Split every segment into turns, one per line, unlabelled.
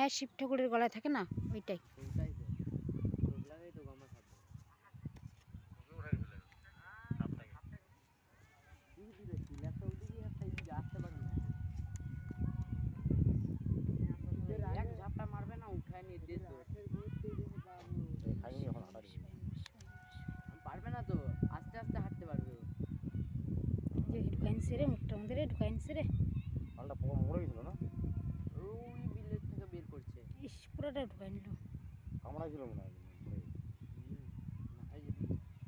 হ্যাঁ, শিব ঠাকুরের গলায় থাকে না, ওইটাই।
ওইটাই তো ওগুলাই তো গমা খাদ্য আসতে পারে না, এক ঝাপটা মারবে না, উঠায় নিয়ে দিয়ে পারবে না তো, আস্তে আস্তে হাঁটতে পারবে।
যে ঢুকাইনছে রে, মুখটা আমাদের ঢুকাইনছে রে।
পালটা পোকা মরে গেছিল না,
ওই বিলের থেকে বের করছে।
ইস, পুরোটা ঢুকাই নিল।
কামড়া ছিল মনে হয়।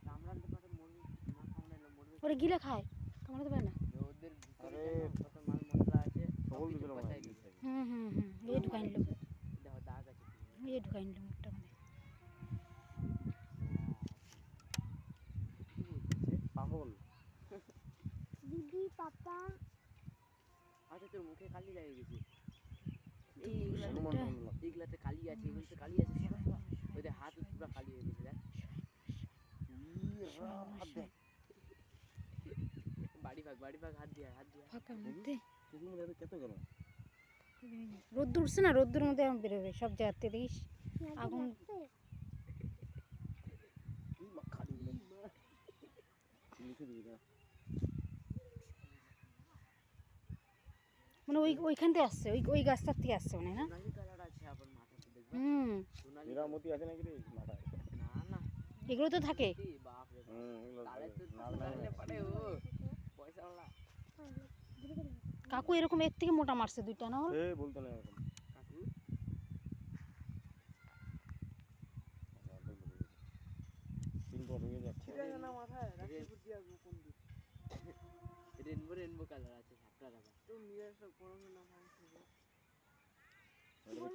কামড়াতে পারে, মরবে না, কামড়াইলে মরবে।
ওরে গিলে খায়, কামড়াতে পারে না।
ওদের ভিতরে কত মাল মশলা আছে, সব কিছু পচাই দিচ্ছে।
এই ঢুকাই নিল,
দেখো দাগ আছে,
এই ঢুকাই নিল মুখটা আমাদের।
পাগল
দিদি পাপা।
আচ্ছা, তোর মুখে কালি লেগে গেছে,
এইগুলা
এইগুলাতে কালি আছে, এগুলোতে কালি আছে, ওদের হাত পুরো কালি হয়ে গেছে। দেখ বাড়ি ভাগ হাত দিয়ে
ফাঁকার মধ্যে
কত গেল
রোদ্দুর উঠছে না, রোদ্দুর মধ্যে এখন বেরোবে সব জায়গাতে, দেখিস আগুন। মানে ওইখান থেকে আসছে, ওই গাছটার থেকে আসছে মানে না।
হীরামতি আছে নাকি রে মাথায়?
না,
এগুলো তো থাকে। কাকু এরকম এর থেকে মোটা মারছে দুইটা না?
বলতো না এরকম
কাকু রেনবো কালার আছে,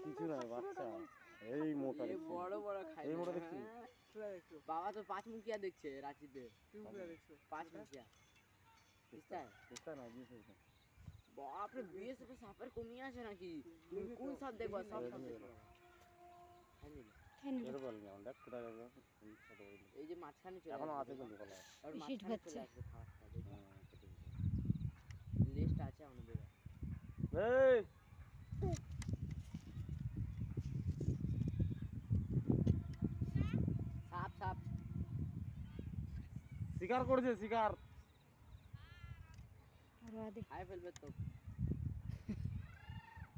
কিছু না বাচ্চা, এই মোটা
বড় বড় খাই।
এই মোটা দেখছি।
বাবা তো 5 মুখিয়া দেখছে রাঁচিতে, 5 মুখিয়া। বাপরে, বিএসএফ সাপের কমিয়ে আছে নাকি? তুমি কোন সাপ দেখবা? সব সাপ দেখবা। এই যে মাঝখানে চলে
এখনো আছে কিন্তু কলা,
আর মাঝখানে চলে আসবে খাওয়াটা, দেখবা লিস্ট আছে আমাদের।
এই
সাপ
শিকার করেছে, শিকার
খাই ফেলবে তো।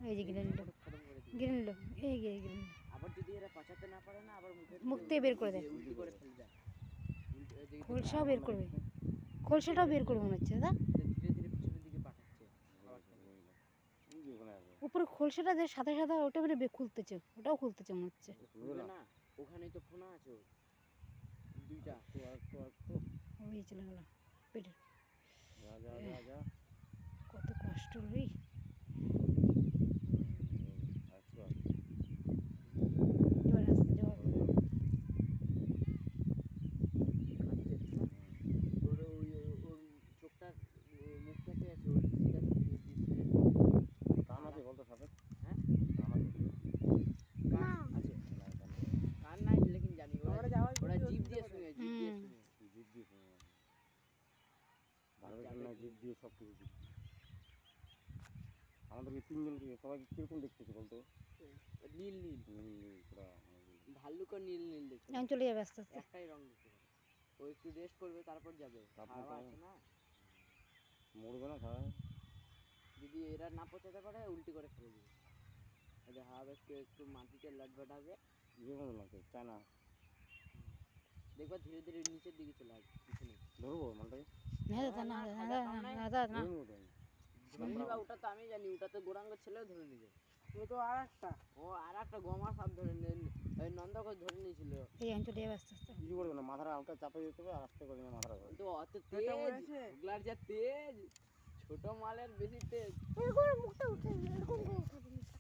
এই যে গিলে নিল, এই গিলে নিল।
আবার যদি এরা পচাতে না পারে না, আবার
মুখ থেকে বের করে দেয়,
উল্টি করে ফেলে দেয়।
খোলসাও বের করবে, খোলসাটাও বের করবে মনে হচ্ছে। দাদা
ধীরে ধীরে পিছনের দিকে পাঠাচ্ছে
উপরে খোলসাটা যে সাদা সাদা, ওটা বের খুলতেছে, ওটাও খুলতেছে মনে হচ্ছে।
না, ওখানেই তো ফোনা আছে দুইটা।
ওই চলে গেল পেটে,
যা
কত কষ্ট রে। এবার আসতে যাওয়া
ওর চোখটার মুখটাতে আছে, ওর সিধা
কান আছে বলতো সাপের?
হ্যাঁ,
কান আছে?
কান আছে, কান নাই লেকিন জানি ওরা জিভ দিয়ে শুনে,
জিভ দিয়ে শুনে ভালো না, জিভ দিয়ে সব কিছু। আমাদেরকে তিনজনকে সবাইকে কিরকম দেখতেছে বলতো?
নীল
পুরা
ভাল্লুক আর নীল দেখতে।
এখন চলে যাবে আস্তে আস্তে,
একটাই রং দেখতে পারে। ও একটু রেস্ট করবে, তারপর যাবে। হাওয়া আছে না,
মরবে না খারাপ।
যদি এরা না পচাতে পারে, উল্টি করে ফেলে দিবে। এদের হাওয়া একটু মাটিতে লটবটাবে,
চায় না,
দেখবা ধীরে ধীরে নিচের দিকে চলে আসবে। পিছনে
ধরবো মালটাকে।
ওটা তো আমি জানি, ওটা তো গোরাঙ্গ ছেলেও ধরে নিবে। ও আর একটা গমা সাপ ধরে ওই নন্দকর ধরে নিয়েছিল।
এই এখন চলে যাবে আস্তে আস্তে।
কিছু করবে না, মাথাটা হালকা চাপে দিতে হবে, আর আস্তে করে মাথাটা ধরবে।
তো অত তেজ, ওগুলার যা তেজ, ছোট মালের বেশি তেজ।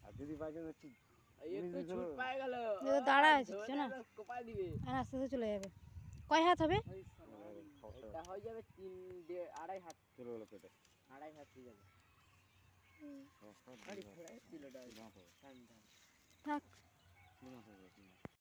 আর যদি বাই চান্স
একটু ছুট পায় গেল,
দাঁড়া আছে না,
কোপায় দিবে।
আর আস্তে আস্তে চলে যাবে। কয় হাত হবে?
এটা হয়ে যাবে 3-2.5 হাত।
চলে গেলো পেটে,
2.5 হাত হয়ে যাবে।
থাক।